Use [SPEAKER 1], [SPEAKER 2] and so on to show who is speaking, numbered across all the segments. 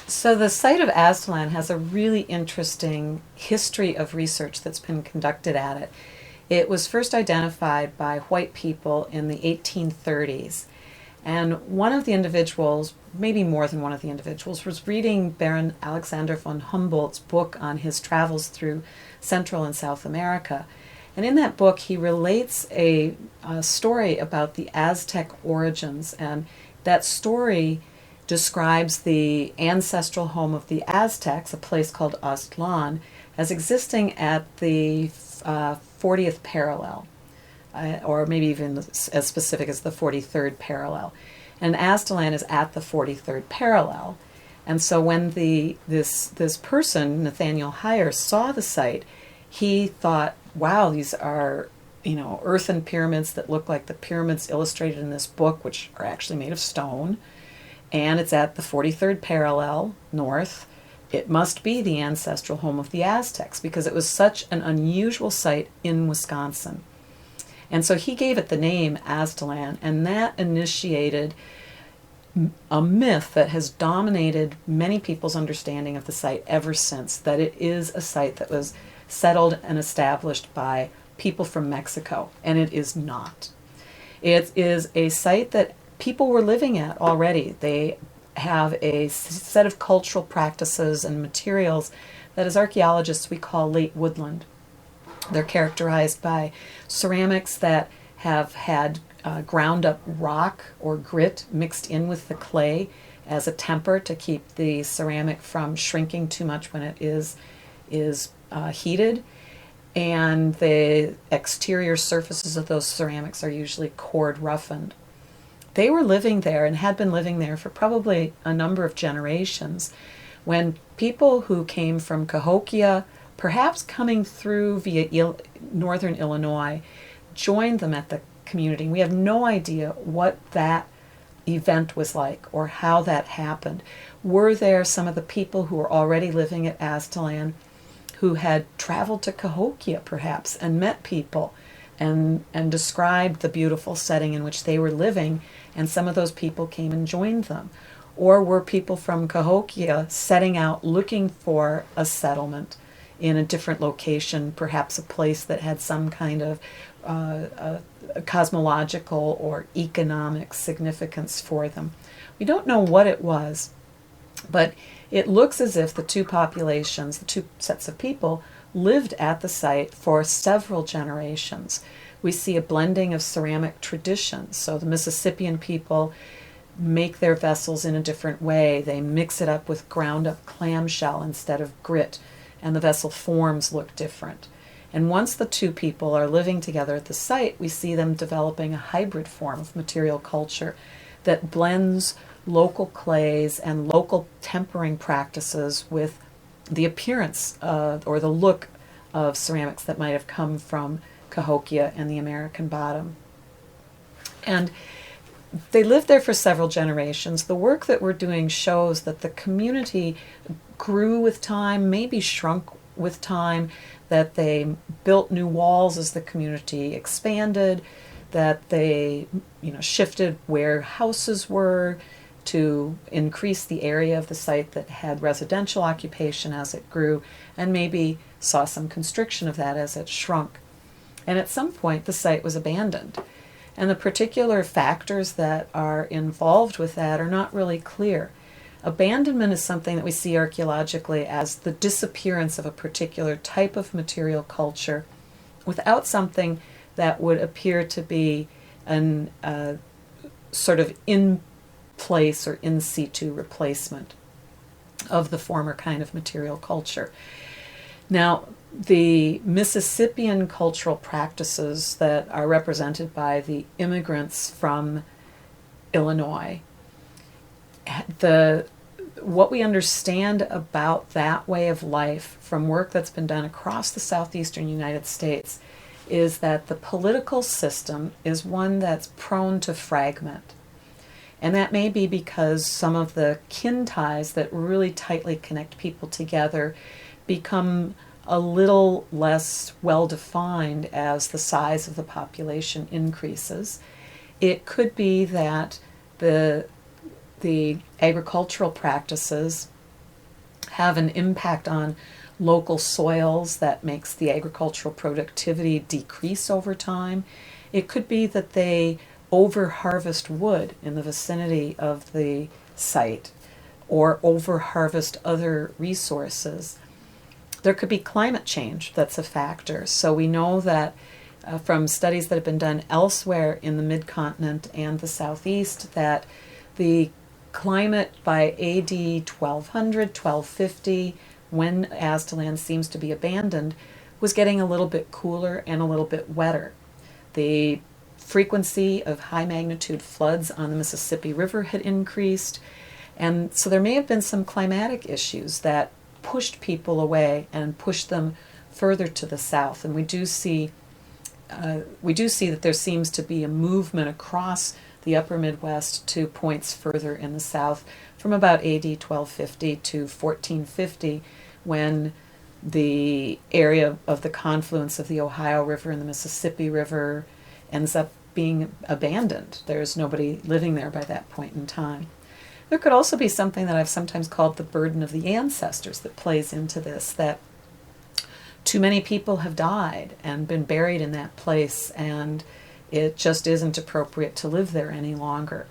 [SPEAKER 1] So the site of Aztalan has a really interesting history of research that's been conducted at it. It was first identified by white people in the 1830s. And one of the individuals, maybe more than one of the individuals, was reading Baron Alexander von Humboldt's book on his travels through Central and South America. And in that book, he relates a story about the Aztec origins. And that story describes the ancestral home of the Aztecs, a place called Aztlan, as existing at the 40th parallel, or maybe even as specific as the 43rd parallel. And Aztalan is at the 43rd parallel. And so when this person, Nathaniel Heyer, saw the site, he thought, wow, these are earthen pyramids that look like the pyramids illustrated in this book, which are actually made of stone. And it's at the 43rd parallel north. It must be the ancestral home of the Aztecs because it was such an unusual site in Wisconsin. And so he gave it the name Aztalan, and that initiated a myth that has dominated many people's understanding of the site ever since, that it is a site that was settled and established by people from Mexico, and it is not. It is a site that people were living at already. They have a set of cultural practices and materials that as archaeologists we call late woodland. They're characterized by ceramics that have had ground up rock or grit mixed in with the clay as a temper to keep the ceramic from shrinking too much when it is heated. And the exterior surfaces of those ceramics are usually cord roughened. They were living there and had been living there for probably a number of generations when people who came from Cahokia, perhaps coming through via northern Illinois, joined them at the community. We have no idea what that event was like or how that happened. Were there some of the people who were already living at Aztalan who had traveled to Cahokia perhaps and met people and described the beautiful setting in which they were living, and some of those people came and joined them? Or were people from Cahokia setting out looking for a settlement in a different location, perhaps a place that had some kind of a cosmological or economic significance for them? We don't know what it was, but it looks as if the two populations, the two sets of people, lived at the site for several generations. We see a blending of ceramic traditions. So the Mississippian people make their vessels in a different way. They mix it up with ground up clamshell instead of grit, and the vessel forms look different. And once the two people are living together at the site, we see them developing a hybrid form of material culture that blends local clays and local tempering practices with the appearance or the look of ceramics that might have come from Cahokia and the American Bottom. And they lived there for several generations. The work that we're doing shows that the community grew with time, maybe shrunk with time, that they built new walls as the community expanded, that they shifted where houses were to increase the area of the site that had residential occupation as it grew, and maybe saw some constriction of that as it shrunk. And at some point the site was abandoned. And the particular factors that are involved with that are not really clear. Abandonment is something that we see archaeologically as the disappearance of a particular type of material culture without something that would appear to be an sort of in place or in situ replacement of the former kind of material culture. Now, the Mississippian cultural practices that are represented by the immigrants from Illinois, what we understand about that way of life from work that's been done across the southeastern United States is that the political system is one that's prone to fragment. And that may be because some of the kin ties that really tightly connect people together become a little less well-defined as the size of the population increases. It could be that the agricultural practices have an impact on local soils that makes the agricultural productivity decrease over time. It could be that they over-harvest wood in the vicinity of the site or over-harvest other resources. There could be climate change that's a factor. So we know that from studies that have been done elsewhere in the mid-continent and the southeast that the climate by AD 1200, 1250, when Aztalan seems to be abandoned, was getting a little bit cooler and a little bit wetter. The frequency of high magnitude floods on the Mississippi River had increased, and so there may have been some climatic issues that pushed people away and pushed them further to the south. And we do see that there seems to be a movement across the upper Midwest to points further in the south from about AD 1250 to 1450, when the area of the confluence of the Ohio River and the Mississippi River ends up being abandoned. There's nobody living there by that point in time. There could also be something that I've sometimes called the burden of the ancestors that plays into this, that too many people have died and been buried in that place, and it just isn't appropriate to live there any longer.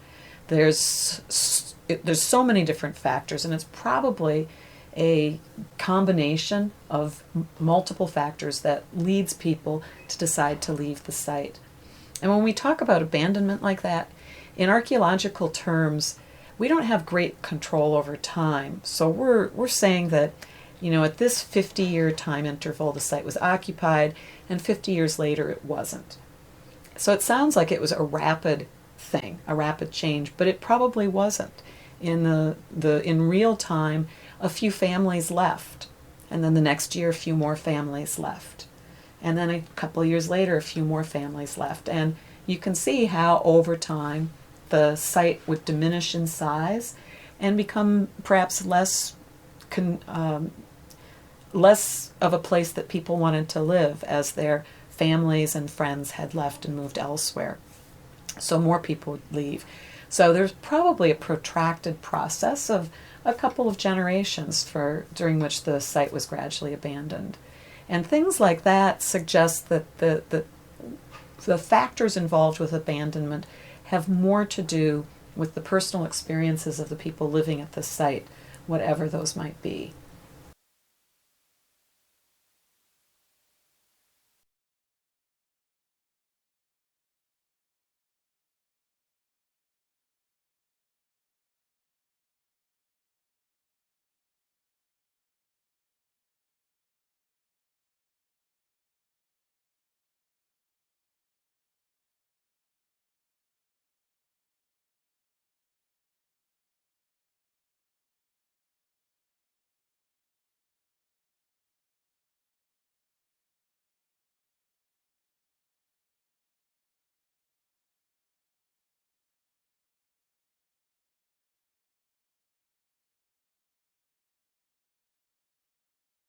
[SPEAKER 1] There's so many different factors, and it's probably a combination of multiple factors that leads people to decide to leave the site. And when we talk about abandonment like that, in archaeological terms, we don't have great control over time. So we're saying that, at this 50-year time interval, the site was occupied, and 50 years later it wasn't. So it sounds like it was a rapid thing, a rapid change, but it probably wasn't. In real time, a few families left, and then the next year a few more families left, and then a couple of years later a few more families left. And you can see how over time the site would diminish in size and become perhaps less of a place that people wanted to live as their families and friends had left and moved elsewhere. So more people would leave. So there's probably a protracted process of a couple of generations during which the site was gradually abandoned. And things like that suggest that the factors involved with abandonment have more to do with the personal experiences of the people living at the site, whatever those might be.